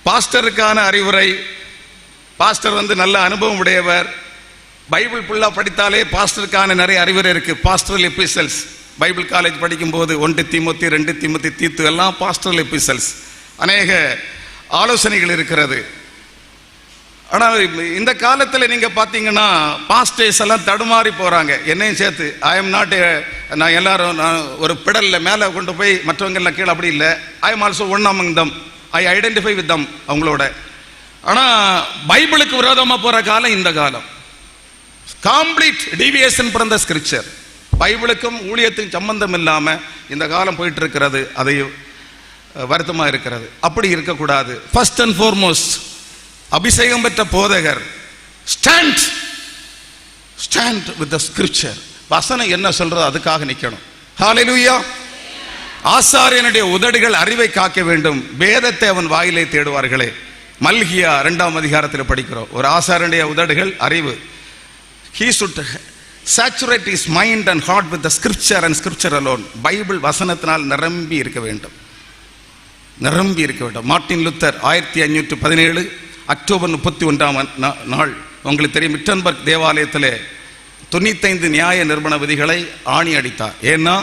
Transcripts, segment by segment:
பாஸ்டருக்கான அறிவுரை. பாஸ்டர் நல்ல அனுபவம் உடையவர். பைபிள் ஃபுல்லா படித்தாலே பாஸ்டருக்கான நிறைய அறிவுரை இருக்கு. பாஸ்டரல் எபிசல்ஸ் பைபிள் காலேஜ் படிக்கும் போது 1 தீமோத்தி 2 தீமோத்தி தீத்து எல்லாம் பாஸ்டரல் எபிசல்ஸ், அநேக ஆலோசனைகள் இருக்கிறது. ஆனால் இந்த காலத்தில் நீங்க பாத்தீங்கன்னா பாஸ்டர்ஸ் எல்லாம் தடுமாறி போறாங்க, என்னையும் சேர்த்து. ஐ எம் நாட், நான் எல்லாரும் ஒரு பிடல்ல மேல கொண்டு போய் மற்றவங்க எல்லாம் கீழே, அப்படி இல்லை. I am also one among them, I identify with them, அவங்களோட. ஆனா பைபிளுக்கு விரோதமா போற காலம் இந்த காலம். Complete deviation from the scripture. பைபிளுக்கும் ஊழியத்துக்கும் சம்பந்தம் இல்லாம இந்த காலம் போயிட்டு இருக்கிறது. அதை வருத்தமா இருக்கிறது. அப்படி இருக்கக்கூடாது. ஃபர்ஸ்ட் அண்ட் ஃபார்மோஸ்ட் அபிஷேகம் பெற்ற போதகர் ஸ்டாண்ட் வித் தி ஸ்கிரிப்சர். வசனம் என்ன சொல்றது அதுக்காக நிக்கணும். ஹalleluya. ஆசாரியனுடைய உதடுகள் அறிவை காக்க வேண்டும், வேதத்தை அவன் வாயிலே தேடுவார்களே. மல்கியா 2ஆம் அதிகாரத்தில் படிக்கிறோம். ஒரு ஆசாரியனுடைய உதடுகள் அறிவு. He should saturate his mind and heart with the scripture and scripture alone. Bible வசனத்தினால் நிரம்பி இருக்க வேண்டும், நிரம்பி இருக்க வேண்டும். மார்ட்டின் லூத்தர் 1517 அக்டோபர் 31ஆம் நாள், உங்களுக்கு தெரியும், மிட்டன்பர்க் தேவாலயத்தில் 95 நியாய நிர்பண விதிகளை ஆணி அடித்தார். ஏன்னா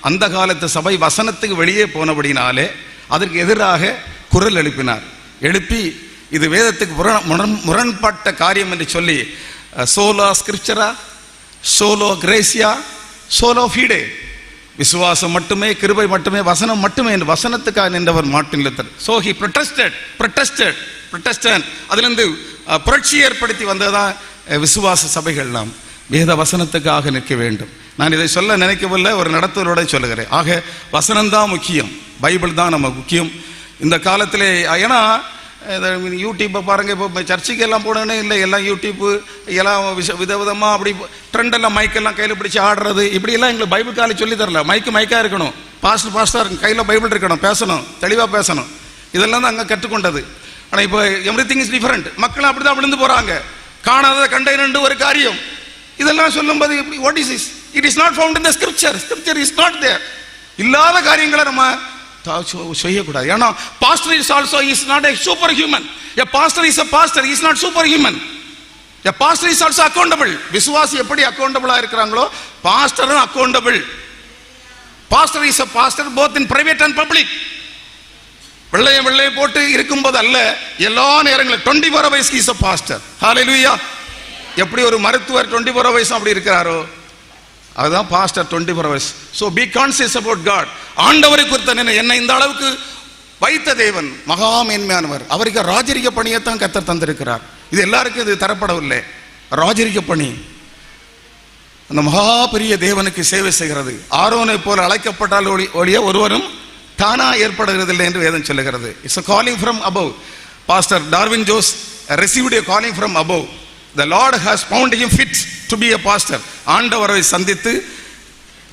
அந்த காலத்து சபை வசனத்துக்கு வெளியே போனபடினாலே அதற்கு எதிராக குரல் எழுப்பினார். எழுப்பி இது வேதத்துக்கு முரண்பட்ட காரியம் என்று சொல்லி sola scriptura, sola gratia, sola fide, விசுவாசம் மட்டுமே, கிருபை மட்டுமே, வசனம் மட்டுமே என்று வசனத்துக்காக நின்றவர் Martin Luther. So he protestant. அதிலிருந்து புரட்சி ஏற்படுத்தி வந்ததான் விசுவாச சபைகள்லாம். வேத வசனத்துக்காக நிற்க வேண்டும். நான் இதை சொல்ல நினைக்கவில்லை, ஒரு நடத்துவரோட சொல்லுகிறேன். ஆக வசனம்தான் முக்கியம், பைபிள் தான் நம்ம முக்கியம் இந்த காலத்திலே. ஏன்னா யூடியூப்பை பாருங்க, இப்போ சர்ச்சுக்கு எல்லாம் போனோன்னே இல்லை, எல்லாம் யூடியூப்பு எல்லாம் விதவிதமாக அப்படி ட்ரெண்டெல்லாம் மைக்கெல்லாம் கையில் பிடிச்சி ஆடுறது, இப்படியெல்லாம் எங்களுக்கு பைபிள் காலேஜ் சொல்லி தரல. மைக்காக இருக்கணும், பாஸ்டர் கையில் பைபிள் இருக்கணும், பேசணும், தெளிவாக பேசணும். இதெல்லாம் தான் அங்கே கற்றுக்கொண்டது. ஆனால் இப்போ எவ்ரிதிங் இஸ் டிஃபரெண்ட். மக்கள் அப்படி தான் விழுந்து போகிறாங்க. காணாத கண்டேன் ஒரு காரியம், இதெல்லாம் சொல்லும்போது what is is? It is not found in the scripture. Scripture is not there. இல்லாத காரியங்களை நம்ம செய்யக்கூடாது. ஏன்னா pastor is also is not a super human. A pastor is a pastor, is not super human. A pastor is also accountable. விசுவாசி எப்படி அக்கௌண்டபிளா இருக்கிறாங்களோ பாஸ்டரும் accountable. Pastor is a pastor both in private and public. வெள்ளையை போட்டு இருக்கும்போது அல்ல, எல்லா நேரங்களும் 24 hours இஸ் எ பாஸ்டர். ஹalleluya. எப்படி ஒரு மருத்துவர் 24 hours அப்படி இருக்கிறாரோ அதுதான் pastor 24 hours. So be conscious about God. ஆண்டவரை குறித்த என்னை இந்த அளவுக்கு வைத்த தேவன் மகா மேன்மையானவர். அவருக்கு ராஜரிக பணியைத்தான் கர்த்தர் தந்திருக்கிறார். இது எல்லாருக்கும் இது தரப்படவில்லை. ராஜரிக பணி அந்த மகா பெரிய தேவனுக்கு சேவை செய்கிறது. ஆரோனை போல அழைக்கப்பட்டால் ஒழிய ஒருவரும் தானா ஏற்படுகிறதில்லை என்று வேதம் சொல்லுகிறது. It's a calling from above. Pastor Darwin Jones received a calling from above. The Lord has found him fit to be a pastor. ஆண்டவரை சந்தித்து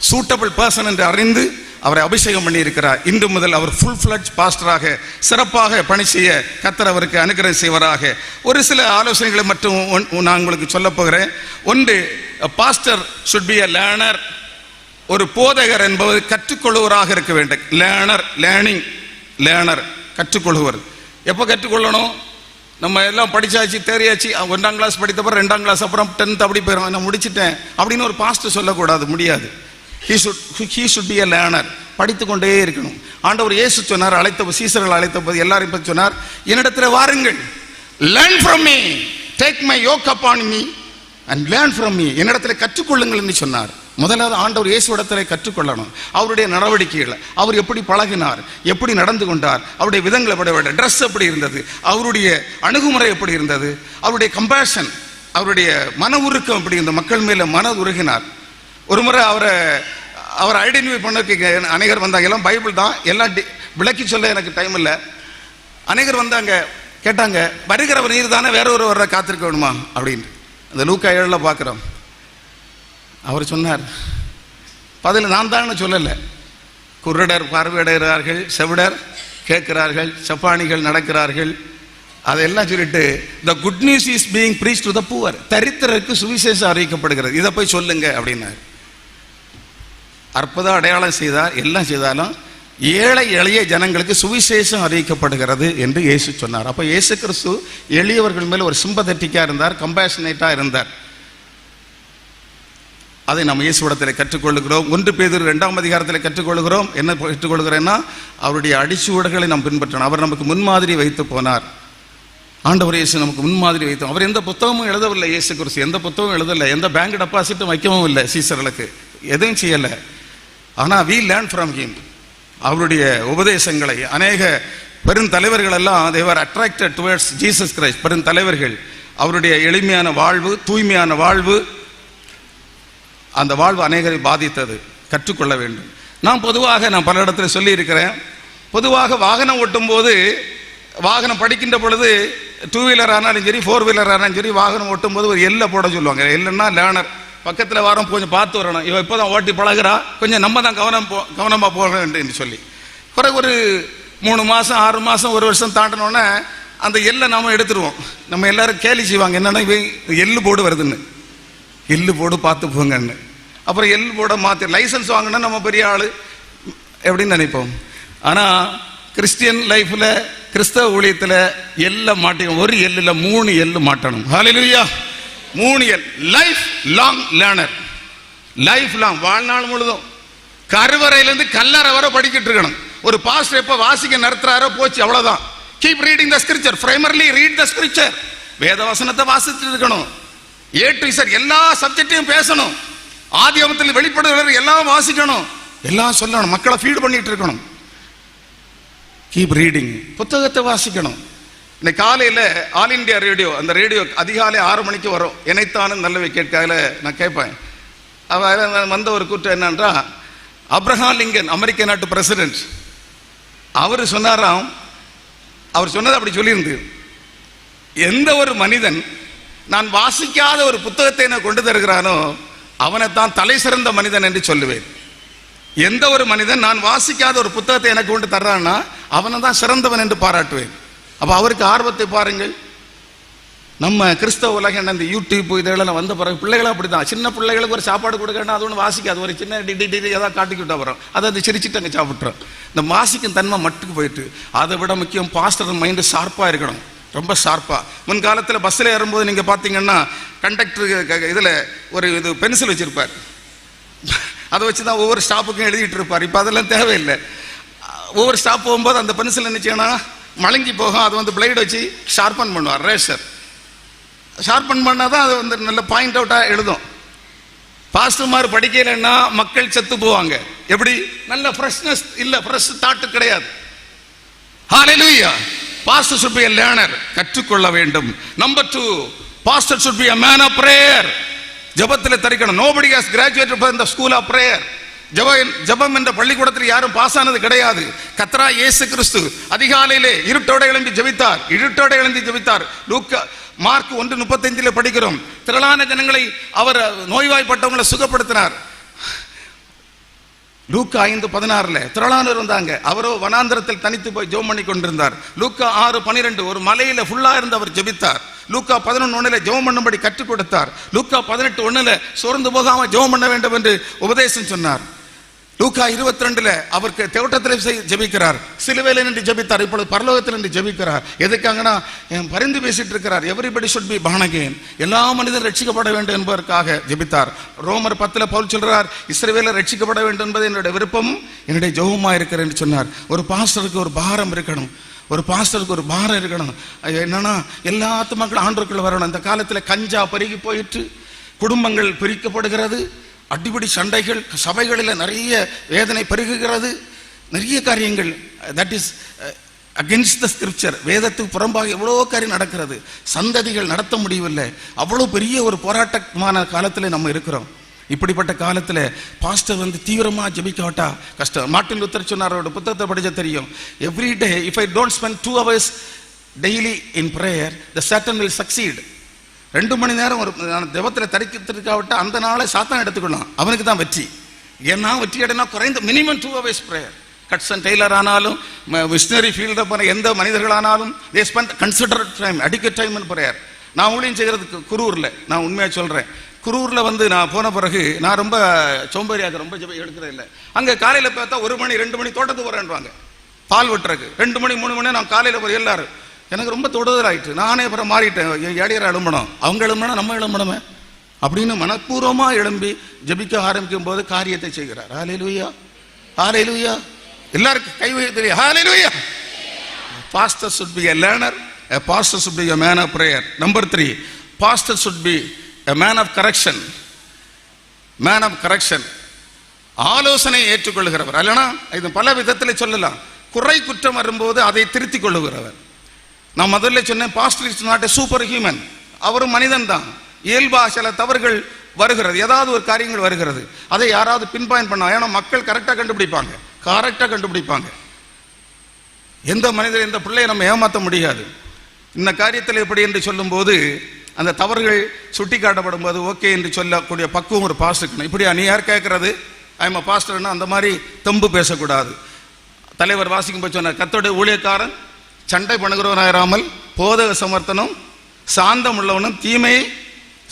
சூட்டபிள் பர்சன் என்று அறிந்து அவரை அபிஷேகம் பண்ணி இருக்கிறார். இன்று முதல் அவர் ஃபுல் ஃப்ளட்ஜ் பாஸ்டராக சிறப்பாக பணி செய்ய கர்த்தர் அவருக்கு அனுகிரகம் செய்வராக. ஒரு சில ஆலோசனைகளை மட்டும் நான் உங்களுக்கு சொல்ல போகிறேன். ஒன்று, pastor should be a learner. ஒரு போதகர் என்பவர் கற்றுக்கொள்ளுவராக இருக்க வேண்டும். லேர்னர் கற்றுக்கொள்ளுவர். எப்போ கற்றுக்கொள்ளணும்? நம்ம எல்லாம் படிச்சாச்சு, தேறியாச்சு, 1ஆம் கிளாஸ் படித்தப்பறம் 2ஆம் கிளாஸ், அப்புறம் 10th அப்படி போயிடும், நான் முடிச்சிட்டேன் அப்படின்னு ஒரு பாஸ்டர் சொல்லக்கூடாது, முடியாது. he should be a learner. படித்து கொண்டே இருக்கணும். ஆண்டவர் இயேசு சொன்னார், சீசர்கள் அழைத்த போது எல்லாரையும் பற்றி சொன்னார், என்னிடத்தில் வாருங்கள், learn from me, take my yoke upon me and learn from me. என்னிடத்தில் கற்றுக்கொள்ளுங்கள் என்று சொன்னார். முதலாவது ஆண்டவர் இயேசுவிடத்திலே கற்றுக்கொள்ளணும். அவருடைய நடவடிக்கைகள், அவர் எப்படி பழகினார், எப்படி நடந்து கொண்டார், அவருடைய விதங்கள் எப்படி, ட்ரெஸ் எப்படி இருந்தது, அவருடைய அணுகுமுறை எப்படி இருந்தது, அவருடைய கம்பேஷன், அவருடைய மன உருக்கம் எப்படி இருந்தது, மக்கள் மேல மன உருகினார். ஒரு முறை அவரை ஐடென்டிஃபை பண்ண அநேகர் வந்தாங்க. எல்லாம் பைபிள் தான், எல்லாம் விளக்கி சொல்ல எனக்கு டைம் இல்லை. அநேகர் வந்தாங்க, கேட்டாங்க, வருகிறவர் நீர் தானே, வேற ஒரு வர காத்திருக்க வேணுமா அப்படின்னு. அந்த லூக்கா 7 பார்க்குறோம். அவர் சொன்னார், பதில் நான் தான் சொல்லலை. குருடர் பார்வையிடுகிறார்கள், செவிடர் கேட்கிறார்கள், சப்பானிகள் நடக்கிறார்கள், அதெல்லாம் சொல்லிட்டு the good news is being preached to the poor. தரித்திரருக்கு சுவிசேஷம் அறிவிக்கப்படுகிறது, இதை போய் சொல்லுங்க அப்படின்னாரு. அற்புத அடையாளம் செய்தார், எல்லாம் செய்தாலும் ஏழை எளிய ஜனங்களுக்கு சுவிசேஷம் அறிவிக்கப்படுகிறது என்று இயேசு சொன்னார். அப்போ இயேசு கிறிஸ்து எளியவர்கள் மேல் ஒரு சிம்பத்தட்டிக்கா இருந்தார், கம்பேஷனேட்டா இருந்தார். அதை நம்ம இயேசுவிடத்தில் கற்றுக்கொள்கிறோம். 1 பேதுரு 2ஆம் அதிகாரத்தில் கற்றுக்கொள்கிறோம். என்ன கற்றுக்கொள்கிறேன்னா, அவருடைய அடிச்சுவடுகளை நாம் பின்பற்றணும். அவர் நமக்கு முன்மாதிரி வைத்து போனார். ஆண்டவர் இயேசு நமக்கு முன்மாதிரி வைத்தோம். அவர் எந்த புத்தகமும் எழுதவில்லை. இயேசு கிறிஸ்து எந்த புத்தகமும் எழுதலை, எந்த பேங்க் டெபாசிட்டும் வைக்கவும் இல்லை, சீசர்களுக்கு எதுவும் செய்யலை. ஆனால் we learn from him. அவருடைய உபதேசங்களை அநேக பெருந்தலைவர்கள் எல்லாம் they were attracted towards Jesus Christ. பெருந்தலைவர்கள் அவருடைய எளிமையான வாழ்வு, தூய்மையான வாழ்வு, அந்த வாழ்வு அநேகரை பாதித்தது. கற்றுக்கொள்ள வேண்டும். நான் பல இடத்துல சொல்லி இருக்கிறேன், பொதுவாக வாகனம் ஓட்டும் போது, வாகனம் படிக்கின்ற பொழுது 2 வீலர் ஆனாலும் சரி 4 வீலர் ஆனாலும் சரி, வாகனம் ஓட்டும் போது ஒரு எல்லை போட சொல்லுவாங்க. எல்லைன்னா லேர்னர், பக்கத்தில் வரோம் கொஞ்சம் பார்த்து வரணும், இவன் இப்போ தான் ஓட்டி பழகிறா, கொஞ்சம் நம்ம தான் கவனமாக போக வேண்டும் என்று சொல்லி. பிறகு ஒரு 3 மாதம் 6 மாதம் 1 வருஷம் தாண்டினோன்னே அந்த எல்லை நாம எடுத்துருவோம். நம்ம எல்லாரும் கேலி செய்வாங்க, என்னன்னா இவன் எள்ளு போடு வருதுன்னு, எள்ளு போடு பார்த்து போங்கன்னு. அப்புறம் எள்ளு போட மாற்றி லைசன்ஸ் வாங்கினா நம்ம பெரிய ஆள் எப்படின்னு நினைப்போம். ஆனால் கிறிஸ்டியன் லைஃப்பில், கிறிஸ்தவ ஊழியத்தில் எல்லாம் மாட்டணும். ஒரு எல்லில் 3 எள்ளு மாட்டணும். ஹல்லேலூயா. 3 L. Life long learner. Life long, வாழ்நாள் முழுதும் கருவறையிலேருந்து கல்லறை வரை படிக்கிட்டு இருக்கணும். ஒரு பாஸ்டர் எப்போ வாசிக்க நடத்துறாரோ போச்சு, அவ்வளோதான். Keep reading the scripture. Primarily read the scripture. வேத வசனத்தை வாசிச்சுட்டு இருக்கணும். A to Z எல்லா சப்ஜெக்டையும் பேசணும். ஆதியாகமத்தில் வெளிப்படுகிற எல்லாம் வாசிக்கணும், எல்லாம் சொல்லணும், மக்களை ஃபீட் பண்ணிட்டு இருக்கணும். Keep reading. புத்தகத்தை வாசிக்கணும். இன்னைக்கு காலையில் ஆல் இண்டியா ரேடியோ, அந்த ரேடியோ அதிகாலை 6 மணிக்கு வரும். இணைத்தானும் நல்லவை கேட்காத நான் கேட்பேன். அவன் வந்த ஒரு கூட்டம் என்னன்றா, அப்ரஹாம் லிங்கன் அமெரிக்க நாட்டு பிரசிடென்ட், அவர் சொன்னாராம், அவர் சொன்னது அப்படி சொல்லியிருந்து, எந்த ஒரு மனிதன் நான் வாசிக்காத ஒரு புத்தகத்தை என்ன கொண்டு தருகிறானோ அவனைத்தான் தலை சிறந்த மனிதன் என்று சொல்லுவேன். எந்த ஒரு மனிதன் நான் வாசிக்காத ஒரு புத்தகத்தை எனக்கு கொண்டு தர்றான்னா அவனை தான் சிறந்தவன் என்று பாராட்டுவேன். அப்போ அவருக்கு ஆர்வத்தை பாருங்கள். நம்ம கிறிஸ்தவ உலகம் இந்த யூடியூப் இதெல்லாம் வந்த பிறகு பிள்ளைகளும் அப்படி தான். சின்ன பிள்ளைகளுக்கு ஒரு சாப்பாடு கொடுக்கணும், அது ஒன்று வாசிக்காது, ஒரு சின்ன டிடி ஏதாவது காட்டிக்கிட்டு வரோம், அதை சிரிச்சுட்டு அங்கே சாப்பிட்றோம். இந்த வாசிக்கும் தன்மை மட்டுக்கு போயிட்டு. அதை விட முக்கியம் பாஸ்டர் மைண்டு ஷார்ப்பாக இருக்கணும், ரொம்ப ஷார்ப்பாக. முன்காலத்தில் பஸ்ஸில் ஏறும்போது நீங்கள் பார்த்தீங்கன்னா கண்டக்டர் இதில் ஒரு இது பென்சில் வச்சுருப்பார், அதை வச்சு தான் ஒவ்வொரு ஸ்டாப்புக்கும் எழுதிட்டு இருப்பார். இப்போ அதெல்லாம் தேவையில்லை. ஒவ்வொரு ஸ்டாப் போகும்போது அந்த பென்சில் என்ன செய்யணும், மலங்கி போகும், அது வந்து பிளேட் வச்சு ஷார்பன் பண்ணுவார், ரேஷர் ஷார்பன் பண்ணால் தான் அது வந்து நல்ல பாயிண்ட் அவுட்டாக எழுதும். பாஸ்டர்மார் படிக்கலைன்னா மக்கள் செத்து போவாங்க. எப்படி? நல்ல ஃப்ரெஷ்னஸ் இல்லை, ஃப்ரெஷ் தாட்டு கிடையாது. ஹல்லேலூயா. Pastor should be a learner. கற்றுக்கொள்ள வேண்டும். Number 2, pastor should be a man of prayer. ஜெபத்தில் தரிக்கணும். Nobody has graduated from the school of prayer. ஜெபம் என்ற பள்ளிக்கூடத்தில் யாரும் பாஸ் ஆனது கிடையாது. கர்த்தராகிய இயேசு கிறிஸ்து அதிகாலையிலே இருட்டோட எழும்பி ஜெபித்தார். லூக்கா மார்க் 1:35 படிக்கிறோம். திரளான ஜனங்களை அவர் நோய்வாய்ப்பட்டவங்களை சுகப்படுத்தினார். லூக்கா 5:16 திரளானவர் வந்தாங்க, அவரோ வனாந்தரத்தில் தனித்து போய் ஜெபம் பண்ணி கொண்டிருந்தார். லூக்கா 6:12 ஒரு மலையில ஃபுல்லா இருந்து அவர் ஜெபித்தார். லூக்கா 11:1 ஜெபம் பண்ணும்படி கற்றுக் கொடுத்தார். லூக்கா 18:1 சோர்ந்து போகாம ஜெபம் பண்ண வேண்டும் என்று உபதேசம் சொன்னார். லூக்கா 22 அவருக்கு தோட்டத்தில் ஜெபிக்கிறார், சிலுவையில் நின்று ஜெபித்தார், இப்பொழுது பரலோகத்தில் நின்று ஜெபிக்கிறார். எதுக்காகனா பரிந்து பேசிட்டு இருக்கிறார். Everybody should be born again. எல்லா மனிதரும் ரட்சிக்கப்பட வேண்டும் என்பதற்காக ஜெபித்தார். ரோமர் 10 பவுல் சொல்றார், இஸ்ரவேலர் ரட்சிக்கப்பட வேண்டும் என்பது என்னுடைய விருப்பமும் என்னுடைய ஜெபமா இருக்கிறேன் என்று சொன்னார். ஒரு பாஸ்டருக்கு ஒரு பாரம் இருக்கணும், ஒரு பாஸ்டருக்கு ஒரு பாரம் இருக்கணும். என்னன்னா எல்லா ஆத்துமாக்களும் ஆண்டவருக்குள்ள வரணும். இந்த காலத்தில் கஞ்சா பருகி போயிட்டு குடும்பங்கள் பிரிக்கப்படுகிறது, அடிப்படை சண்டைகள், சபைகளில் நிறைய வேதனை பெருகுகிறது, நிறைய காரியங்கள். That is against the scripture. வேதத்துக்கு புறம்பாக எவ்வளோ காரியம் நடக்கிறது. சந்ததிகள் நடத்த முடியவில்லை. அவ்வளோ பெரிய ஒரு போராட்டமான காலத்தில் நம்ம இருக்கிறோம். இப்படிப்பட்ட காலத்தில் பாஸ்டர் வந்து தீவிரமாக ஜெபிக்காட்டா கஷ்டம். மார்ட்டின் லூத்தர் சொன்னார், அவரோட புத்தகத்தை படிச்ச தெரியும், every day if I don't spend 2 hours daily in prayer the satin will succeed. 2 மணி நேரம் ஒரு ஜெபத்தில் தரிக்கிறதுக்காவிட்டா அந்த நாளை சாத்தான் எடுத்துக்கணும், அவனுக்கு தான் வெற்றி. ஏன்னா வெற்றி அடைனா குறைந்த minimum 2 hours prayer. Hudson Taylor ஆனாலும் மிஷினரி ஃபீல்டில் போன எந்த மனிதர்களானாலும் they spend considered time, adequate time in prayer. நான் ஊழியம் செய்கிறதுக்கு குரூரில் நான் உண்மையாக சொல்கிறேன், குரூர்ல வந்து நான் போன பிறகு நான் ரொம்ப சோம்பேறியாக ரொம்ப எடுக்கிறது இல்லை. அங்கே காலையில் பார்த்தா 1 மணி 2 மணி தோட்டத்துக்கு வரேன்வாங்க பால் வெட்டுறக்கு. 2 மணி 3 மணி நான் காலையில் போய் எல்லாரும் எனக்கு ரொம்ப தொடுதல் ஆயிட்டு. நானே அப்புறம் மாறிட்டேன். ஏழையரை எழும்பணும், அவங்க எழும்பணும், நம்ம எழும்பணுமே அப்படின்னு மனப்பூர்வமாக எழும்பி ஜபிக்க ஆரம்பிக்கும் போது காரியத்தை செய்கிறார். ஹல்லேலூயா, ஹல்லேலூயா. எல்லாருக்கும் கை வைத்து ஹல்லேலூயா. Pastor should be a learner, a pastor should be a man of prayer. Number 3, pastor should be a man of correction. Man of correction. ஆலோசனை ஏற்றுக்கொள்கிறவர். அல்லனா இது பல விதத்தில் சொல்லலாம். குறை குற்றம் வரும்போது அதை திருத்திக் கொள்ளுகிறவர். நான் முதல்ல சொன்னேன், pastor is not a super human. அவரும் மனிதன் தான். இயல்பா சில தவறுகள் வருகிறது, ஏதாவது ஒரு காரியங்கள் வருகிறது, அதை யாராவது பின் பாயிண்ட் பண்ணா, ஏன்னா மக்கள் கரெக்டாக கண்டுபிடிப்பாங்க. எந்த மனிதர் எந்த பிள்ளையை நம்ம ஏமாற்ற முடியாது. இந்த காரியத்தில் எப்படி என்று சொல்லும் போது அந்த தவறுகள் சுட்டி காட்டப்படும் போது ஓகே என்று சொல்லக்கூடிய பக்குவம் ஒரு பாஸ்டருக்கு. இப்படி நீ யார் கேட்கறது, ஐம் பாஸ்டர்னா அந்த மாதிரி தெம்பு பேசக்கூடாது. தலைவர் வாசிக்கும் போது சொன்னார், கர்த்தருடைய ஊழியக்காரன் சண்டை பண்ணுகிறவனாயிராமல் போதக சமர்த்தனும் சாந்தம் உள்ளவனும் தீமையை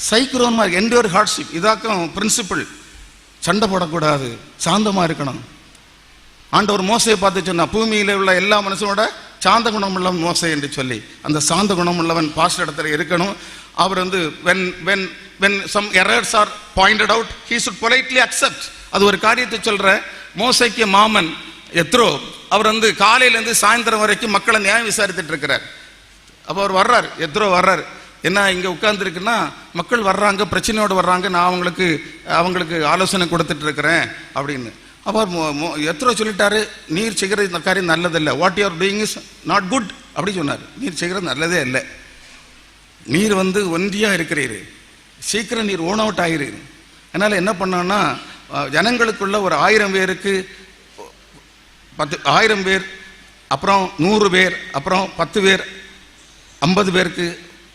சைக்கிறவனுமா என்டோர் ஹார்ட்ஷிப். இதாக்கும் பிரின்சிபிள். சண்டை போடக்கூடாது, சாந்தமா இருக்கணும். ஆண்டவர் மோசையை பார்த்து சொன்னா, பூமியில உள்ள எல்லா மனுஷனோட சாந்த குணம் உள்ள மோசை என்று சொல்லி, அந்த சாந்த குணம் உள்ளவன் பாஸ்டர் இடத்துல இருக்கணும். அவர் வந்து when some errors are pointed out, he should politely accept. அது ஒரு காரியத்தை சொல்ற. மோசைக்கு மாமன் எத்ரோ அவர் வந்து காலையிலேருந்து சாயந்தரம் வரைக்கும் மக்களை நியாயம் விசாரித்துட்டு இருக்கிறார். அப்போ அவர் வர்றார், எத்ரோ வர்றார். என்ன இங்கே உட்கார்ந்துருக்குன்னா, மக்கள் வர்றாங்க, பிரச்சனையோடு வர்றாங்க, நான் அவங்களுக்கு ஆலோசனை கொடுத்துட்டு இருக்கிறேன் அப்படின்னு. அப்போ எத்ரோ சொல்லிட்டாரு, நீர் செய்கிறது இந்த காரியம் நல்லதில்லை, what you are doing is not good அப்படி சொன்னார். நீர் செய்கிறது நல்லதே இல்லை, நீர் வந்து ஒன்றியாக இருக்கிறீர், சீக்கிரம் நீர் ஓன் அவுட் ஆகிறீர். அதனால் என்ன பண்ணோன்னா, ஜனங்களுக்குள்ள ஒரு 1000 பேருக்கு 1000 பேர், அப்புறம் 100 பேர், அப்புறம் 10 பேர், 50 பேருக்கு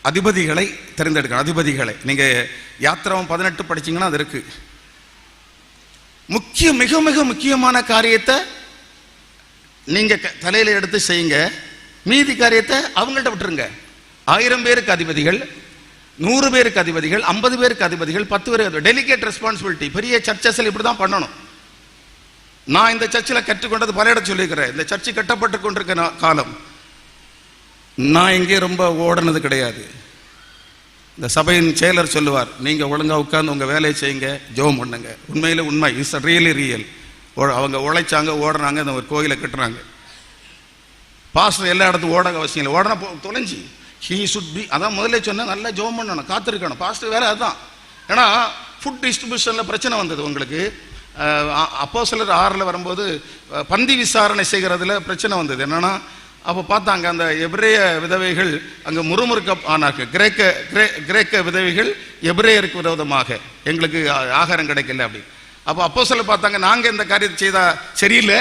அதிபதிகளை தெரிந்தெடுக்கணும். அதிபதிகளை நீங்கள் யாத்திராவும் 18 படிச்சீங்கன்னா அது இருக்கு. மிக மிக முக்கியமான காரியத்தை நீங்க தலையில எடுத்து செய்யுங்க, மீதி காரியத்தை அவங்கள்ட்ட விட்டுருங்க. 1000 பேருக்கு அதிபதிகள், 100 பேருக்கு அதிபதிகள், 50 பேருக்கு அதிபதிகள், 10 பேருக்கு டெலிகேட் ரெஸ்பான்சிபிலிட்டி. பெரிய சர்ச்சஸ்ல இப்படிதான் பண்ணணும். நான் இந்த சர்ச்சில் கற்றுக்கொண்டது பல இடம் சொல்லியிருக்கிறேன். இந்த சர்ச்சை கட்டப்பட்டு கொண்டிருக்க காலம் நான் இங்கே ரொம்ப ஓடனது கிடையாது. இந்த சபையின் செயலர் சொல்லுவார், நீங்க ஒழுங்கா உட்கார்ந்து உங்க வேலையை செய்யுங்க, ஜெபம் பண்ணுங்க. உண்மையில உண்மை, இட்ஸ் ரியலி ரியல். அவங்க உழைச்சாங்க, ஓடுறாங்க, இந்த ஒரு கோயிலை கட்டுறாங்க. பாஸ்டர் எல்லா இடத்துக்கும் ஓட அவசியம் இல்லை, ஓடனா தொலைஞ்சி. ஹீ சுட் பி, அதான் முதல்ல சொன்ன, நல்லா ஜெபம் பண்ணணும், காத்திருக்கணும். பாஸ்டர் வேலை அதுதான். ஏன்னா ஃபுட் டிஸ்ட்ரிபியூஷன்ல பிரச்சனை வந்தது உங்களுக்கு. அப்போஸ்தலர் 6 வரும்போது பந்தி விசாரணை செய்கிறதுல பிரச்சனை வந்தது. என்னன்னா, அப்போ பார்த்தாங்க அந்த எபிரேய விதவைகள் அங்கே முறுமுறுக்க ஆனார்கள். கிரேக்க விதவைகள் எபிரேயருக்கு விரோதமாக எங்களுக்கு ஆகாரம் கிடைக்கல அப்படி. அப்போ அப்போஸ்தலர் பார்த்தாங்க, நாங்கள் இந்த காரியத்தை செய்தா சரியில்லை,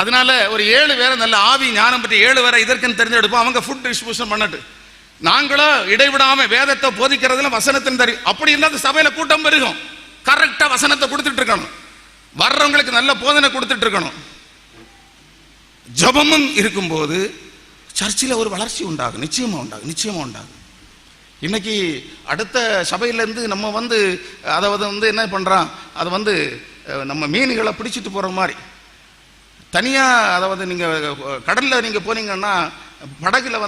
அதனால ஒரு 7 பேரை நல்ல ஆவி ஞானம் பற்றி 7 பேரை இதற்குன்னு தெரிஞ்செடுப்போம், அவங்க ஃபுட் டிஸ்ட்ரிபியூஷன் பண்ணட்டு, நாங்களும் இடைவிடாம வேதத்தை போதிக்கிறதுல வசனத்தின் தெரியும். அப்படி இல்லாத சபையில கூட்டம் பெருகும். கரெக்டா வசனத்தை கொடுத்துட்டு இருக்கணும், வர்றவங்களுக்கு நல்ல போதனை கொடுத்துட்டு இருக்கணும். ஜபமும் இருக்கும்போது சர்ச்சில் ஒரு வளர்ச்சி உண்டாகும், நிச்சயமா உண்டாகும். இன்னைக்கு அடுத்த சபையிலேருந்து நம்ம வந்து அதை என்ன பண்ணுறான், அதை நம்ம மீன்களை பிடிச்சிட்டு போகிற மாதிரி தனியாக, அதாவது நீங்கள் கடலில் நீங்கள் போனீங்கன்னா படகுல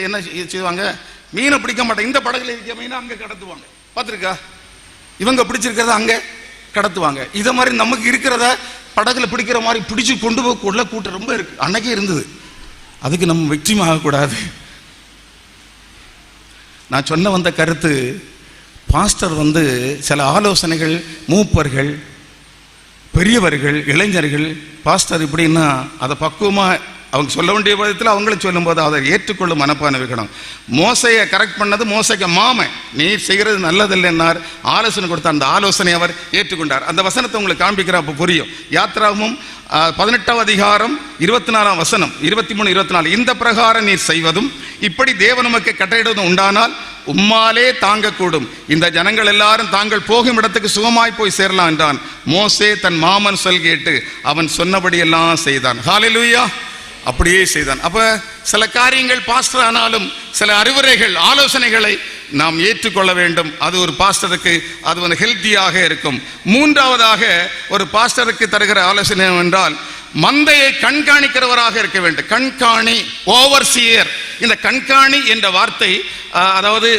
என்ன செய்வாங்க, மீனை பிடிக்க மாட்டாங்க, இந்த படகுல இருக்க மீனை அங்கே கடத்துவாங்க. பார்த்துருக்கா, இவங்க பிடிச்சிருக்கிறத அங்கே கடத்துவாங்க. இதை மாதிரி நமக்கு இருக்கிறத படகுல பிடிக்கிற மாதிரி பிடிச்சி கொண்டு போகக்குள்ள கூட்டம் ரொம்ப இருக்கு. அன்னைக்கே இருந்தது. அதுக்கு நம்ம வெற்றியும் ஆகக்கூடாது. நான் சொன்ன வந்த கருத்து, பாஸ்டர் சில ஆலோசனைகள், மூப்பர்கள், பெரியவர்கள், இளைஞர்கள், பாஸ்டர் இப்படின்னா அதை பக்குவமா அவங்க சொல்ல வேண்டிய விதத்தில் அவங்களும் சொல்லும் போது அதை ஏற்றுக்கொள்ளும் மனப்பான்மை வைக்கணும். மோசையை கரெக்ட் பண்ணது மோசைக்கு மாமன், நீ செய்கிறது நல்லதில்லைன்னார், ஆலோசனை கொடுத்தார். அந்த ஆலோசனை அவர் ஏற்றுக்கொண்டார். அந்த வசனத்தை உங்களுக்கு காண்பிக்கிற அப்போ புரியும். யாத்ராகமம் 18 அதிகாரம் 24 வசனம் 23, 24, இந்த பிரகாரம் நீர் செய்வதும் இப்படி தேவன் நமக்கு கட்டளையிடுவதும் உண்டானால் உம்மாலே தாங்கக்கூடும். இந்த ஜனங்கள் எல்லாரும் தாங்கள் போகும் இடத்துக்கு சுகமாய் போய் சேரலாம் என்றான். மோசே தன் மாமன் சொல் கேட்டு அவன் சொன்னபடி எல்லாம் செய்தான். ஹல்லேலூயா. அப்படியே செய்தான். அப்ப சில காரியங்கள் பாஸ்டர் ஆனாலும் சில அறிவுரைகள், ஆலோசனைகளை நாம் ஏற்றுக்கொள்ள வேண்டும். அது ஒரு பாஸ்டருக்கு அது வந்து ஹெல்த்தியாக இருக்கும். மூன்றாவதாக ஒரு பாஸ்டருக்கு தருகிற ஆலோசனை என்றால் மந்தையை கண்காணிக்கிறவராக இருக்க வேண்டும். கண்காணி, ஓவர்சியர். இந்த கண்காணி என்ற வார்த்தை அதாவது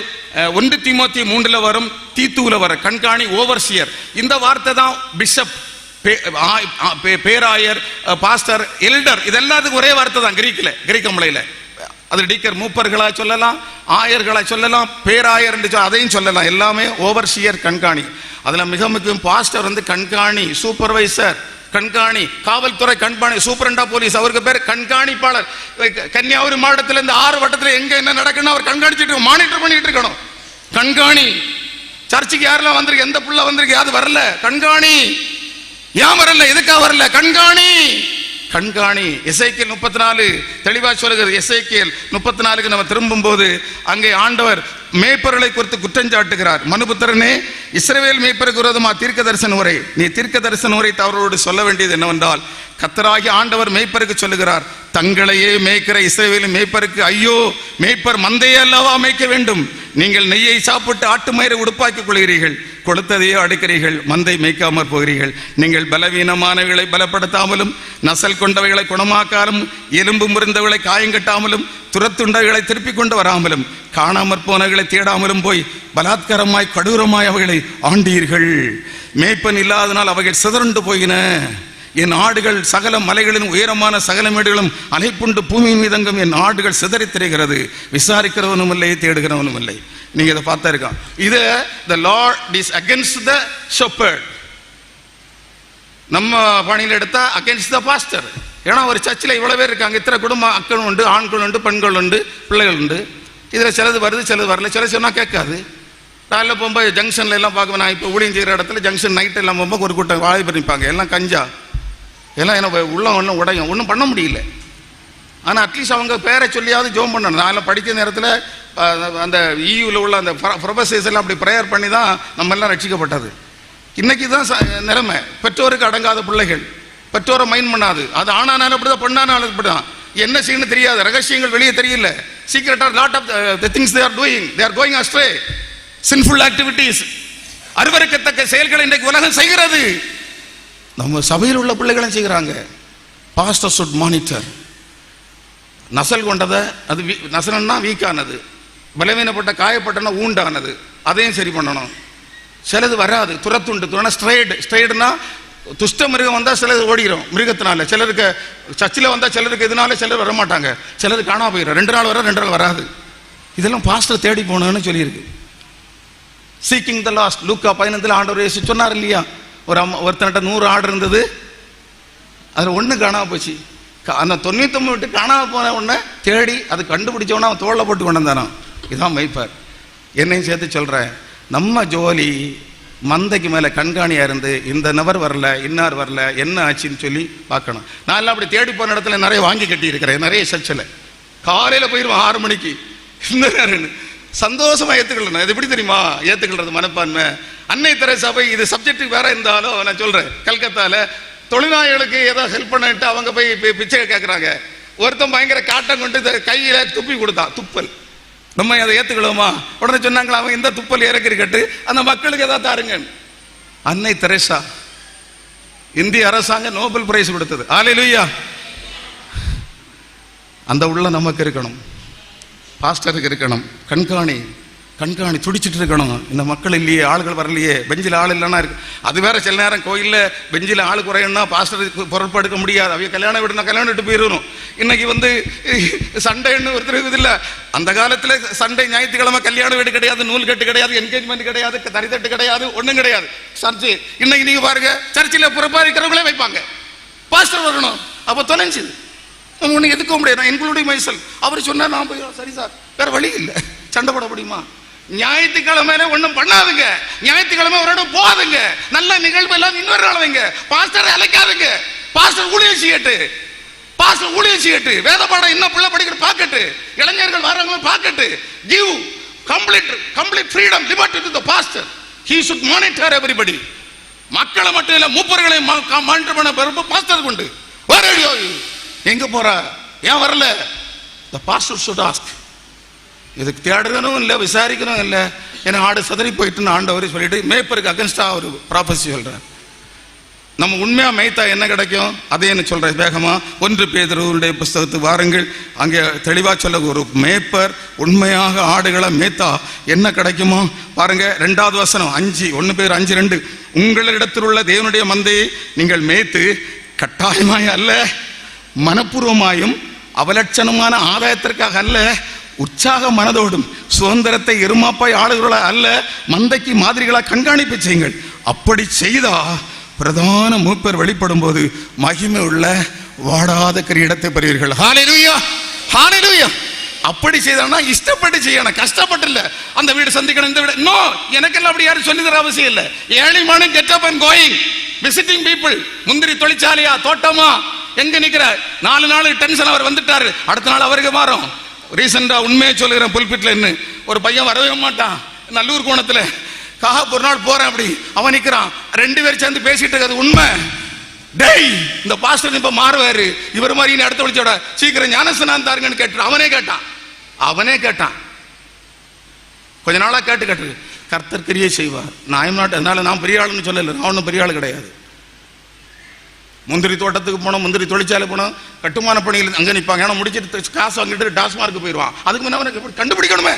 1 தீமோத்தேயு 3 வரும், தீத்துவில் வர கண்காணி, ஓவர்சியர். இந்த வார்த்தை தான் பிஷப், பேராயர், பாஸ்டர், எல்டர், இது எல்லாத்துக்கும் ஒரே வார்த்தை தான் கிரீக்க மொழியில. அது டீக்கர், மூப்பர்களா சொல்லலாம், ஆயர்களா சொல்லலாம், பேராயர் என்று அதையும் சொல்லலாம். எல்லாமே ஓவர்சியர், கண்காணி. அதுல மிக முக்கியம் பாஸ்டர் வந்து கண்காணி, சூப்பர்வைசர், கண்காணி, காவல்துறை கண்காணி, சூப்பரண்டா போலீஸ், அவருக்கு பேர் கண்காணிப்பாளர். கன்னியாகுமரி மாவட்டத்தில் இந்த 6 வட்டத்தில் எங்க என்ன நடக்குன்னு அவர் கண்காணிச்சுட்டு மானிட்டர் பண்ணிட்டு இருக்கணும். கண்காணி. சர்ச்சுக்கு யாரெல்லாம் வந்திருக்கு, எந்த புள்ள வந்திருக்கு, அது வரல, கண்காணி. ஏன் வரல, எதுக்காக வரல, கண்காணி. கண்காணி. எசேக்கியேல் 34 தெளிவா சொல்லுகிறது. எசேக்கியேல் 34க்கு நம்ம திரும்பும் போது அங்கே ஆண்டவர் மேய்ப்பர்களை குறித்து குற்றம் சாட்டுகிறார். மனுபுத்திரனே, இஸ்ரவேல் மேய்ப்பருக்கு விரோதமா தீர்க்க தரிசன உரை, நீ தீர்க்க தரிசன உரை அவர்களோடு சொல்ல வேண்டியது என்னவென்றால், கர்த்தராகிய ஆண்டவர் மேய்ப்பருக்கு சொல்லுகிறார், தங்களையே மேய்க்கிற இஸ்ரவேலின் மேய்ப்பருக்கு ஐயோ, மேய்ப்பர் மந்தையே அல்லவா மேய்க்க வேண்டும். நீங்கள் நெய்யை சாப்பிட்டு ஆட்டு மயிரை உடுப்பாக்கிக் கொள்கிறீர்கள், கொளுத்ததையோ அடிக்கிறீர்கள், மந்தை மேய்க்காமற் போகிறீர்கள். நீங்கள் பலவீனமானவைகளை பலப்படுத்தாமலும், நசல் கொண்டவைகளை குணமாக்காமலும், எலும்பு முறிந்தவைகளை காயங்கட்டாமலும், துரத்துண்டவைகளை திருப்பிக் கொண்டு வராமலும், காணாமற் போனவைகளை தேடாமலும் போய் பலாத்காரமாய் கடூரமாய் அவைகளை ஆண்டீர்கள். மேய்ப்பன் இல்லாதனால் அவைகள் சிதறண்டு போயின. என் ஆடுகள் சகல மலைகளின் உயரமான சகல மேடுகளும் அலைப்புண்டு பூமியின் மீதங்கும் என் ஆடுகள் சிதறி திரைகிறது, விசாரிக்கிறவனும் இல்லை, தேடுகிறவனும் இல்லை. நீங்க இதை பார்த்தா இருக்கான். இது the Lord is against the shepherd. நம்ம பணியில் எடுத்தா against the pastor. ஏன்னா ஒரு சர்ச்சில் இவ்வளவு பேர் இருக்காங்க, இத்தனை குடும்ப அக்கள் உண்டு, ஆண்கள் உண்டு, பெண்கள் உண்டு, பிள்ளைகள் உண்டு. இதுல சிலது வருது, சிலது வரல. சில சொன்னா கேட்காது. காலையில் போகும்போது ஜங்ஷன்ல எல்லாம் பார்க்க, நான் இப்போ ஊழியம் செய்கிற இடத்துல ஜங்ஷன் நைட் எல்லாம் போகும்போது ஒரு கூட்டம் வாழை பண்ணிப்பாங்க, எல்லாம் கஞ்சா, எல்லாம் என்ன உள்ள ஒன்றும் உடையும், ஒன்றும் பண்ண முடியல. ஆனால் அட்லீஸ்ட் அவங்க பேரை சொல்லியாவது ஜோம் பண்ணணும். நான் படிக்கிற நேரத்தில் அந்த ஈயூவில் உள்ள அந்த ப்ரொஃபஸர்ஸ் எல்லாம் அப்படி ப்ரேயர் பண்ணி தான் நம்ம எல்லாம் ரட்சிக்கப்பட்டது. இன்னைக்கு தான் நிலைமை. பெற்றோருக்கு அடங்காத பிள்ளைகள், பெற்றோரை மைண்ட் பண்ணாது. அது ஆனானாலும் அப்படிதான், பொண்ணானாலும் அப்படிதான். என்ன செய்யணும் தெரியாது, ரகசியங்கள் வெளியே தெரியல. Secret are lot of the things they are doing, they are going astray. Sinful activities, அருவருக்கத்தக்க செயல்களை இன்றைக்கு உலகம் செய்கிறது. நம்ம சபையில் உள்ள பிள்ளைகளும் செய்கிறாங்க. பாஸ்டர் சுட் மானிட்டர். நசல் கொண்டதை, அது நசலன்னா வீக்கானது, பலவீனப்பட்ட காயப்பட்டனா ஊண்டானது, அதையும் சரி பண்ணணும். சிலது வராது, துரத்துண்டு. ஸ்ட்ரைடுனா துஷ்ட மிருகம் வந்தால் சிலது ஓடிடும் மிருகத்தினால. சிலருக்கு சர்ச்சில் வந்தால் சிலருக்கு இதனால சிலர் வரமாட்டாங்க, சிலது காணாம போயிடும். 2 நாள் வர 2 நாள் வராது. இதெல்லாம் பாஸ்டர் தேடி போகணும்னு சொல்லியிருக்கு. Seeking the last. லூக்கா 15 ஆண்டவர் இயேசு சொன்னார் இல்லையா, ஒருத்தன்ட்ட 100 ஆடு இருந்தது, அதில் 1 காணாம போச்சு. அந்த 99 விட்டு காணாம போன உடனே தேடி அது கண்டுபிடிச்சவன அவன் தோளில் போட்டு கொண்டு வந்தானோ. இதுதான் மெய்ப்பர். என்னையும் சேர்த்து சொல்றேன், நம்ம ஜோலி மந்தைக்கு மேல கண்காணியா இருந்து இந்த நபர் வரல, இன்னார் வரல, என்ன ஆச்சுன்னு சொல்லி பார்க்கணும். நான் எல்லாம் அப்படி தேடி போன இடத்துல நிறைய வாங்கி கட்டி இருக்கிறேன். நிறைய சர்ச்சில் காலையில போயிடுவேன் 6 மணிக்கு. இந்த நேரம் சந்தோஷமா ஏத்துக்கொள்ளணும். இது எப்படி தெரியுமா ஏத்துக்கிறது மனப்பான்மை. அன்னை தெரசா போய், இது சப்ஜெக்ட் வேற இருந்தாலும் நான் சொல்றேன், கல்கத்தால தொழிலாளிகளுக்கு ஏதோ ஹெல்ப் பண்ணிட்டு அவங்க போய் பிச்சை கேட்கறாங்க. ஒருத்தன் பயங்கர காட்டம் கொண்டு கையில துப்பி கொடுத்தான், துப்பல். நம்ம அதை ஏத்துக்கலாமா? உடனே சொன்னாங்களா, அவன் இந்த துப்பல் இறக்கி கட்டு அந்த மக்களுக்கு ஏதாவது தாருங்க. அன்னை தெரசா இந்திய அரசாங்கம் நோபல் பிரைஸ் கொடுத்தது. ஹல்லேலூயா. அந்த உள்ள நமக்கு இருக்கணும், பாஸ்டருக்கு இருக்கணும். கண்காணி துடிச்சிட்டு இருக்கணும். இந்த மக்கள் இல்லையே, ஆளுகள் வரலையே, பெஞ்சில் ஆள் இல்லைன்னா இருக்கு. அது வேற. சில நேரம் கோயிலில் பெஞ்சில் ஆள் குறையணும்னா பாஸ்டருக்கு பொருட்படுத்த முடியாது. அவங்க கல்யாணம் விடுனா கல்யாணம் விட்டு போயிடணும். இன்னைக்கு வந்து சண்டைன்னு ஒருத்தர் இல்லை. அந்த காலத்தில் சண்டை ஞாயிற்றுக்கிழமை கல்யாண வீடு கிடையாது, நூல் கட்டு கிடையாது, என்கேஜ்மெண்ட் கிடையாது, தரித்தட்டு கிடையாது, ஒன்றும் கிடையாது. சர்ச்சு இன்னைக்கு நீங்க பாருங்க, சர்ச்சில் புறப்பாதிக்கிறவங்களே வைப்பாங்க, பாஸ்டர் வரணும். அப்போ தொலைஞ்சுது, ஒன்று எதுக்க முடியாது. நான் இன்க்ளூடிங் மைசெல்ஃப். அவர் சொன்னார், நான் போய் சரி சார், வேற வழி இல்லை, சண்டை போட முடியுமா? ஞாயிற்றுக்கிழமையில ஒண்ணும் பண்ணாதுங்க. ஞாயிற்றுக்கிழமை ஒரு இடம் போகாதுங்க. நல்ல நிகழ்வு எல்லாம் இன்னொரு நாள் வைங்க. பாஸ்டரை அழைக்காதுங்க. பாஸ்டர் ஊழியம் செய்யட்டு, வேத பாடம் இன்னும் பிள்ளை படிக்கிற பாக்கட்டு, இளைஞர்கள் வரவங்க packet. Give complete freedom, liberty to the pastor. He should monitor everybody. மக்களை மட்டும் இல்ல, மூப்பர்களை மானிட்டர் பண்ண பொறுப்பு பாஸ்டருக்கு உண்டு. எங்க போற, ஏன் வரல? The pastor should ask. இதுக்கு தேடுறதும் இல்லை, விசாரிக்கணும் இல்லை. ஏன்னா ஆடு சதறி போயிட்டுன்னு ஆண்டவர் சொல்லிட்டு மேய்ப்பருக்கு அகென்ஸ்டா ஒரு ப்ராபசி சொல்றார். நம்ம உண்மையா மேய்த்தா என்ன கிடைக்கும் அதே என்ன சொல்ற வேகமா 1 பேதுருவுடைய புஸ்தகத்துக்கு வாருங்கள். அங்கே தெளிவா சொல்ல, ஒரு மேய்ப்பர் உண்மையாக ஆடுகளை மேய்த்தா என்ன கிடைக்குமோ பாருங்க. 2வது வசனம் 1 பேதுரு 5:2, உங்களிடத்தில் உள்ள தேவனுடைய மந்தையை நீங்கள் மேய்த்து கட்டாயமாய் அல்ல, மனப்பூர்வமாயும் அவலட்சணமான ஆதாயத்திற்காக அல்ல, உற்சாக மனதோடும் சுதந்திரத்தை எருமாப்பாய் ஆளுகளா அல்ல, மந்தைக்கு மாதிரிகளா கண்காணிப்பு செய்யுங்கள். அப்படி செய்தா பிரதான மூப்பர் வெளிப்படும் போது மகிமை உள்ள வாடாத கிரீடத்தை பெறுவீர்கள். ஹல்லேலூயா, ஹல்லேலூயா. அப்படி செய்தானா இஷ்டப்பட்டு செய்யணும், கஷ்டப்பட்டு இல்ல. அந்த வீடு சந்திக்கணும், இந்த வீடு நோ, எனக்கெல்லாம் அப்படி யாரும் சொல்லி தர அவசியம் இல்லை. Early morning get up and going visiting people. முந்திரி தொழிற்சாலையா, தோட்டமா, எங்க நிக்கிற 4 நாள் டென்ஷன் அவர் வந்துட்டாரு, அடுத்த நாள் அவருக்கு மாறும். ரீசெண்டா உண்மையை சொல்லுகிறேன், புல்பிட்ல இருந்து ஒரு பையன் வரவே மாட்டான், நல்லூர் கோணத்துல ஒரு நாள் போறேன், அப்படி அவன் நிக்கிறான், 2 பேர் சேர்ந்து பேசிட்டு இருக்காது உண்மை. டேய், இந்த பாஸ்டர் இப்ப மாறுவாரு, இவர் மாதிரி அடுத்த விழிச்சோட சீக்கிரம் ஞானஸ்நானம் தாருங்கன்னு கேட்டு அவனே கேட்டான். கொஞ்ச நாளா கேட்டு கர்த்தர் கிரியை செய்வார். நான் நாட்டு, அதனால நான் பெரிய ஆளுன்னு சொல்லல, நான் ஒன்றும் பெரிய ஆளு கிடையாது. முந்திரி தோட்டத்துக்கு போனோம், முந்திரி தொழிற்சாலை போனோம், கட்டுமான பணிகள் அங்கே நிற்பாங்க. ஏன்னா முடிச்சிட்டு காசு வாங்கிட்டு டாஸ்மார்க்கு போயிடுவான். அதுக்கு முன்ன அவனுக்கு கண்டுபிடிக்கணுமே.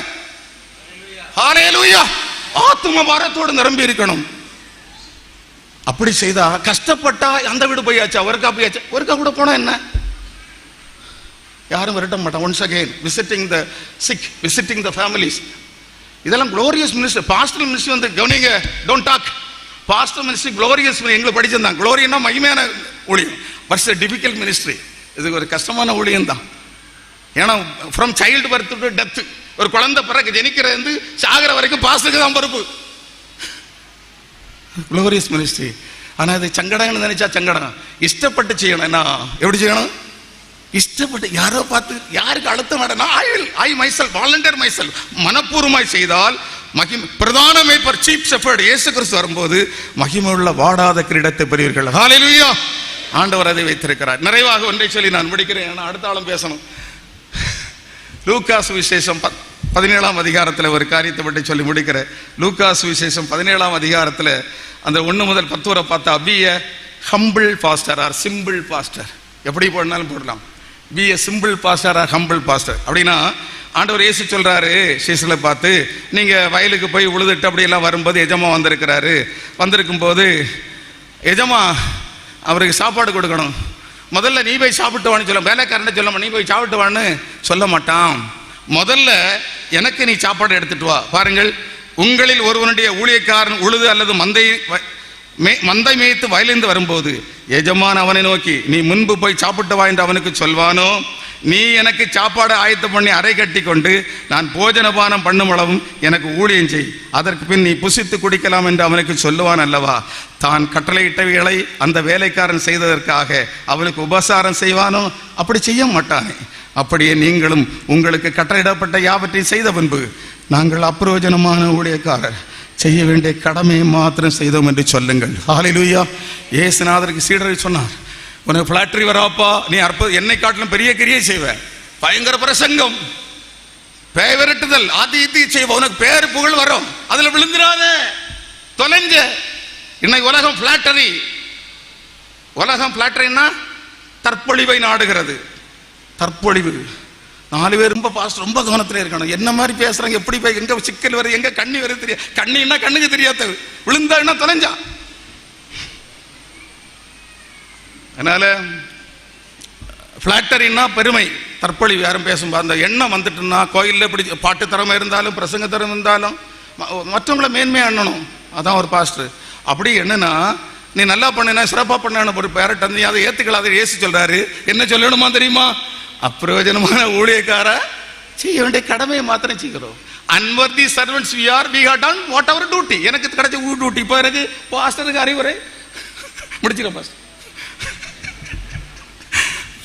ஹல்லேலூயா. ஆத்தும பாரத்தோடு நிரம்பி இருக்கணும். அப்படி செய்தா கஷ்டப்பட்டா அந்த வீடு போயாச்சு, ஒருக்கா போயாச்சு, ஒருக்கா கூட போனா என்ன, யாரும் விரட்ட மாட்டான். Once again visiting the sick, visiting the families. இதெல்லாம் குளோரியஸ் மினிஸ்ட்ரி. பாஸ்டல் மினிஸ்ட்ரி வந்து கவனிங்க, don't talk. Pastoral ministry glorious, எங்களுக்கு படிச்சிருந்தாங்க. குளோரியனா மகிமையான ஊழியம், பட் டிஃபிகல்ட் மினிஸ்ட்ரி. இது ஒரு கஷ்டமான ஊழியம் தான். ஏன்னா from child birth to death, ஒரு குழந்தை பிறகு ஜனிக்கிறது சாகர வரைக்கும் பாஸ்டருக்கு தான் பொறுப்பு. Glorious ministry. ஆனா அது சங்கடம்னு நினைச்சா சங்கடம். இஷ்டப்பட்டு செய்யணும். என்ன எப்படி செய்யணும்? இஷ்டப்பட்டு, யாரோ பார்த்து, யாருக்கு அழுத்தம் வேண்டாம். ஐ மைசெல்ஃப் வாலண்டியர் மைசெல்ஃப், மனப்பூர்வமாய் செய்தால் மகிமை. பிரதான மேய்ப்பர் சீஃப் ஷெப்பர்ட் இயேசு கிறிஸ்து வரும்போது மகிமை உள்ள வாடாத கிரீடத்தை பெறுவீர்கள். ஹல்லேலூயா. ஆண்டவர் அதை வைத்திருக்கிறார். நிறைவாக ஒன்றை சொல்லி நான் முடிக்கிறேன், ஏன்னா அடுத்த ஆளும் பேசணும். லூக்கா சுவிசேஷம் 17ஆம் அதிகாரத்தில் ஒரு காரியத்தை பற்றி சொல்லி முடிக்கிறேன். லூக்கா சுவிசேஷம் 17ஆம் அதிகாரத்தில் அந்த 1 முதல் 10 வரை பார்த்தா, be a humble pastor or simple pastor, எப்படி போடனாலும் போடலாம். Be a simple pastor or humble pastor. அப்படின்னா ஆண்டவர் இயேசு சொல்றாரு சீசலை பார்த்து, நீங்க வயலுக்கு போய் உழுதுட்டு அப்படியெல்லாம் வரும்போது எஜமா வந்திருக்கும் போது எஜமா அவருக்கு சாப்பாடு கொடுக்கணும். முதல்ல நீ போய் சாப்பிட்டு வான்னு சொல்ல, வேலைக்காரன் சொல்ல, நீ போய் சாப்பிட்டு வான்னு சொல்ல மாட்டான். முதல்ல எனக்கு நீ சாப்பாடு எடுத்துட்டு வா. பாருங்கள், உங்களில் ஒருவனுடைய ஊழியக்காரன் உழுது அல்லது மந்தை மேய்த்து வயலிருந்து வரும்போது எஜமான் அவனை நோக்கி, நீ முன்பு போய் சாப்பிட்டு வா என்று அவனுக்கு சொல்வானோ, நீ எனக்கு சாப்பாடு ஆயத்தம் பண்ணி அறை கட்டி கொண்டு நான் போஜனபானம் பண்ணும் அளவும் எனக்கு ஊழியம் செய், அதற்கு பின் நீ புசித்து குடிக்கலாம் என்று அவனுக்கு சொல்லுவான் அல்லவா? தான் கட்டளையிட்டவைகளை அந்த வேலைக்காரன் செய்ததற்காக அவனுக்கு உபசாரம் செய்வானோ? அப்படி செய்ய மாட்டானே. அப்படியே நீங்களும் உங்களுக்கு கட்டளையிடப்பட்ட யாவற்றையும் செய்த பின்பு, நாங்கள் அப்பிரயோஜனமான ஊழியக்காரர், செய்ய வேண்டிய கடமையை மாத்திரம் செய்தோம் என்று சொல்லுங்கள். ஹல்லேலூயா. இயேசுநாதருக்கு சீடரை சொன்னார், உனக்கு பிளாட்ரி வராப்பா, நீ என்னை காட்டிலும் பெரிய கிரியை செய்வ, பயங்கர பிரசங்கம், பேய் விரட்டுதல், ஆதி செய்வ, உனக்கு பேர் புகழ் வரும், அதுல விழுந்துடாத, தொலைஞ்ச. இன்னைக்கு உலகம் பிளாட்டரி. உலகம் பிளாட்டரின்னா தற்பொழிவை நாடுகிறது. தற்பொழிவு. 4 பேர் ரொம்ப பாஸ்ட், ரொம்ப கவனத்தில் இருக்கணும். என்ன மாதிரி பேசுறாங்க, எப்படி போய் எங்க சிக்கல் வருது, எங்க கண்ணி வருது தெரியாது. கண்ணின்னா கண்ணுக்கு தெரியாது, விழுந்தா தொலைஞ்சா. அதனால பிளாட்டரின்னா பெருமை, தற்பொழிவு. யாரும் பேசும் அந்த எண்ணம் வந்துட்டுன்னா, கோயிலில் இப்படி பாட்டு திறமை இருந்தாலும் பிரசங்க திறமை இருந்தாலும் மற்றவங்களை மேன்மையாக எண்ணணும். அதான் ஒரு பாஸ்டர். அப்படி என்னன்னா, நீ நல்லா பண்ணினா சிறப்பாக பண்ண ஒரு பேரட் வந்து அதை ஏற்றுக்கல. அதை இயேசு சொல்றாரு, என்ன சொல்லணுமா தெரியுமா? அப்பிரயோஜனமான ஊழியக்கார, செய்ய வேண்டிய கடமையை மாத்திரம் செய்கிறோம். Unworthy servants we have done whatever duty. எனக்கு கிடைச்ச டியூட்டி. இப்போ எனக்கு பாஸ்டருக்கு அறிவுரை முடிச்சிடும்.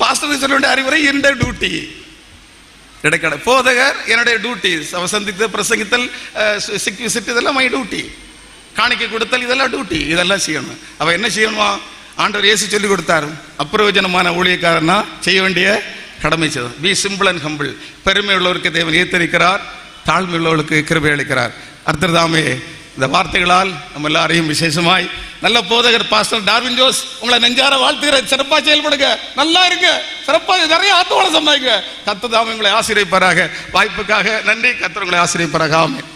பாஸ்டருக்கு சொல்ல வேண்டிய அறிவுரை என்னுடைய டியூட்டி. கிடைக்கட போதகர் என்னுடைய டியூட்டி. சந்தித்து பிரசங்கித்தல், இதெல்லாம் மை டியூட்டி. காணிக்கை கொடுத்தல், இதெல்லாம் டியூட்டி. இதெல்லாம் செய்யணும். அவ என்ன செய்யணுமா? ஆண்டவர் இயேசு சொல்லி கொடுத்தாரு, அப்பிரயோஜனமான ஊழியக்காரனா செய்ய வேண்டிய கடமை செய்தார். Be simple and humble. பெருமை உள்ளவருக்கு தேவன் ஏற்றிருக்கிறார், தாழ்மையுள்ளவர்களுக்கு கிருபை அளிக்கிறார். கர்த்தர் தாமே இந்த வார்த்தைகளால் நம்ம எல்லாரையும் விசேஷமாய் நல்ல போதகர் பாஸ்டர் டார்வின் ஜோஸ் உங்களை நெஞ்சார வாழ்த்துகிறேன். சிறப்பாக செயல்படுங்க, நல்லா இருங்க, சிறப்பாக நிறைய ஆத்துவாள சம்பாதிங்க. கர்த்தர் தாமே உங்களை ஆசீர்வதிப்பாராக. வாய்ப்புக்காக நன்றி. கர்த்தர் உங்களை ஆசீர்வதிப்பாராக. ஆமென்.